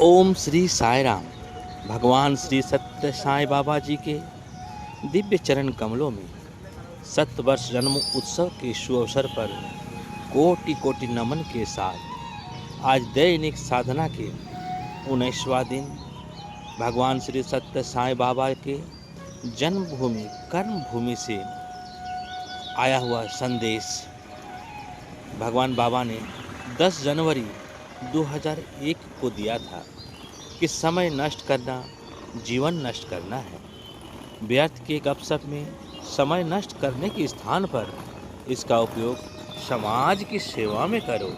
ओम श्री साई राम। भगवान श्री सत्य साई बाबा जी के दिव्य चरण कमलों में 7 वर्ष जन्म उत्सव के शुभ अवसर पर कोटि कोटि नमन के साथ आज दैनिक साधना के 19वां दिन भगवान श्री सत्य साई बाबा के जन्मभूमि कर्म भूमि से आया हुआ संदेश। भगवान बाबा ने 10 जनवरी 2001 को दिया था कि समय नष्ट करना जीवन नष्ट करना है। व्यर्थ के गपशप में समय नष्ट करने के स्थान पर इसका उपयोग समाज की सेवा में करो।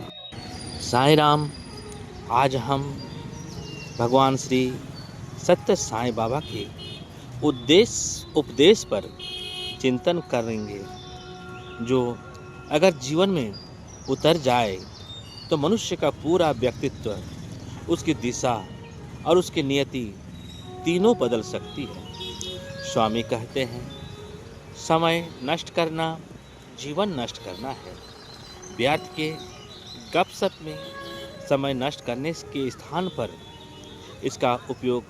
साईं राम। आज हम भगवान श्री सत्य साईं बाबा के उपदेश पर चिंतन करेंगे, जो अगर जीवन में उतर जाए तो मनुष्य का पूरा व्यक्तित्व, उसकी दिशा और उसकी नियति तीनों बदल सकती है। स्वामी कहते हैं, समय नष्ट करना जीवन नष्ट करना है। व्यर्थ के गपशप में समय नष्ट करने के स्थान पर इसका उपयोग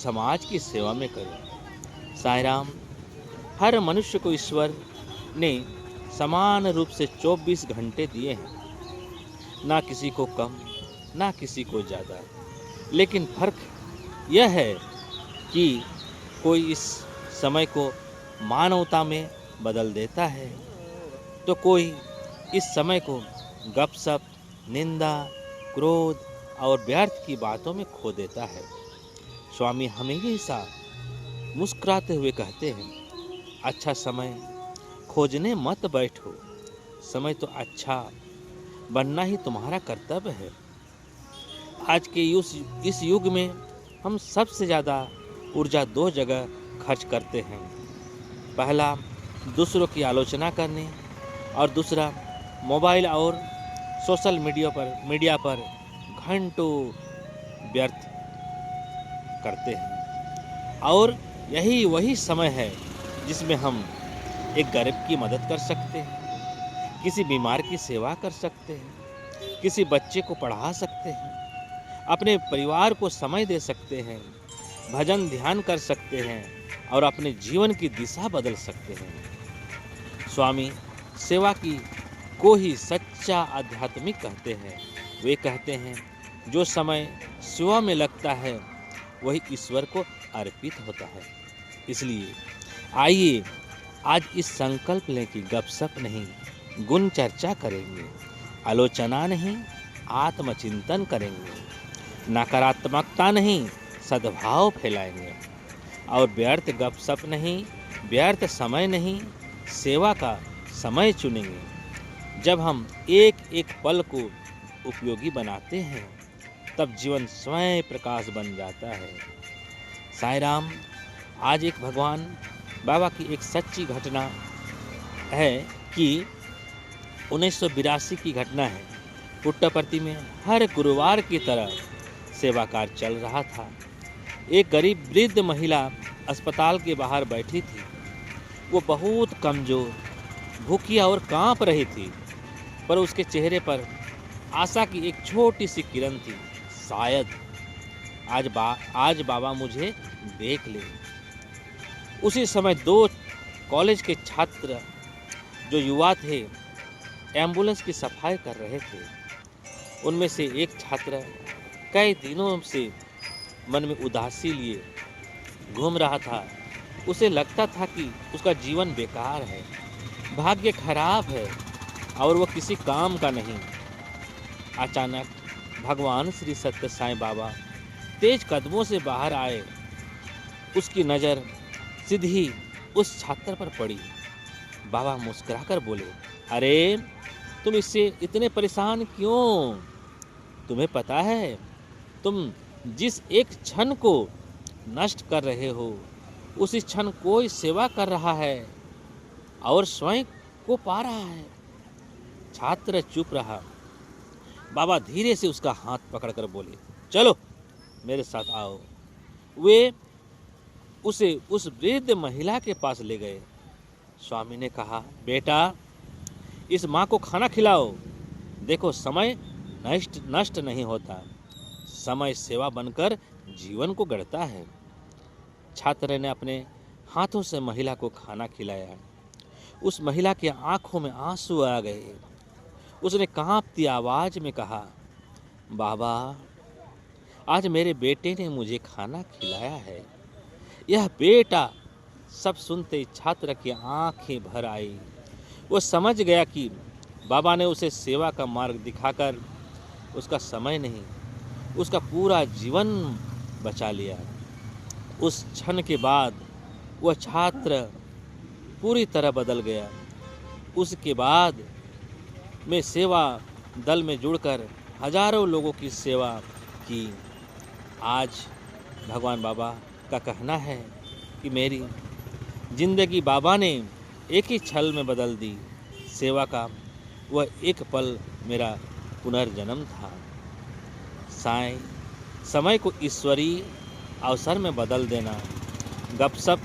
समाज की सेवा में करो। साईं राम। हर मनुष्य को ईश्वर ने समान रूप से 24 घंटे दिए हैं, ना किसी को कम ना किसी को ज़्यादा। लेकिन फर्क यह है कि कोई इस समय को मानवता में बदल देता है तो कोई इस समय को गपशप, निंदा, क्रोध और व्यर्थ की बातों में खो देता है। स्वामी हमेशा मुस्कुराते हुए कहते हैं, अच्छा समय खोजने मत बैठो, समय तो अच्छा बनना ही तुम्हारा कर्तव्य है। आज के इस युग में हम सबसे ज़्यादा ऊर्जा 2 जगह खर्च करते हैं। पहला दूसरों की आलोचना करने और दूसरा मोबाइल और सोशल मीडिया पर घंटों व्यर्थ करते हैं। और यही वही समय है जिसमें हम एक गरीब की मदद कर सकते हैं, किसी बीमार की सेवा कर सकते हैं, किसी बच्चे को पढ़ा सकते हैं, अपने परिवार को समय दे सकते हैं, भजन ध्यान कर सकते हैं और अपने जीवन की दिशा बदल सकते हैं। स्वामी सेवा की को ही सच्चा आध्यात्मिक कहते हैं। वे कहते हैं, जो समय सेवा में लगता है वही ईश्वर को अर्पित होता है। इसलिए आइए आज इस संकल्प लें कि गपशप नहीं गुण चर्चा करेंगे, आलोचना नहीं आत्मचिंतन करेंगे, नकारात्मकता नहीं सद्भाव फैलाएंगे और व्यर्थ गपशप नहीं, व्यर्थ समय नहीं, सेवा का समय चुनेंगे। जब हम एक एक पल को उपयोगी बनाते हैं तब जीवन स्वयं प्रकाश बन जाता है। साईं राम। आज एक भगवान बाबा की एक सच्ची घटना है कि 1982 की घटना है। पुट्टपर्ती में हर गुरुवार की तरह सेवा कार्य चल रहा था। एक गरीब वृद्ध महिला अस्पताल के बाहर बैठी थी। वो बहुत कमजोर, भूखी और कांप रही थी, पर उसके चेहरे पर आशा की एक छोटी सी किरण थी। शायद आज बाबा मुझे देख ले। उसी समय 2 कॉलेज के छात्र जो युवा थे एम्बुलेंस की सफाई कर रहे थे। उनमें से एक छात्र कई दिनों से मन में उदासी लिए घूम रहा था। उसे लगता था कि उसका जीवन बेकार है, भाग्य खराब है और वो किसी काम का नहीं। अचानक भगवान श्री सत्य साईं बाबा तेज कदमों से बाहर आए। उसकी नज़र सीधी उस छात्र पर पड़ी। बाबा मुस्कुराकर बोले, अरे तुम इससे इतने परेशान क्यों? तुम्हें पता है तुम जिस एक क्षण को नष्ट कर रहे हो उसी क्षण कोई सेवा कर रहा है और स्वयं को पा रहा है। छात्र चुप रहा। बाबा धीरे से उसका हाथ पकड़कर बोले, चलो मेरे साथ आओ। वे उसे उस वृद्ध महिला के पास ले गए। स्वामी ने कहा, बेटा इस माँ को खाना खिलाओ। देखो समय नष्ट नहीं होता, समय सेवा बनकर जीवन को गढ़ता है। छात्र ने अपने हाथों से महिला को खाना खिलाया। उस महिला की आंखों में आंसू आ गए। उसने कांपती आवाज में कहा, बाबा, आज मेरे बेटे ने मुझे खाना खिलाया है। यह बेटा। सब सुनते ही छात्र की आंखें भर आई। वो समझ गया कि बाबा ने उसे सेवा का मार्ग दिखाकर उसका समय नहीं, उसका पूरा जीवन बचा लिया। उस क्षण के बाद वह छात्र पूरी तरह बदल गया। उसके बाद मैं सेवा दल में जुड़कर हजारों लोगों की सेवा की। आज भगवान बाबा का कहना है कि मेरी जिंदगी बाबा ने एक ही छल में बदल दी। सेवा का वह एक पल मेरा पुनर्जन्म था। समय को ईश्वरीय अवसर में बदल देना, गपशप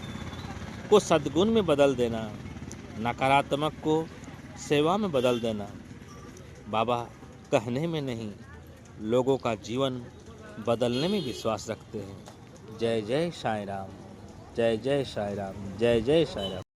को सद्गुण में बदल देना, नकारात्मक को सेवा में बदल देना। बाबा कहने में नहीं, लोगों का जीवन बदलने में विश्वास रखते हैं। जय जय साईं राम, जय जय साईं राम, जय जय साईं राम।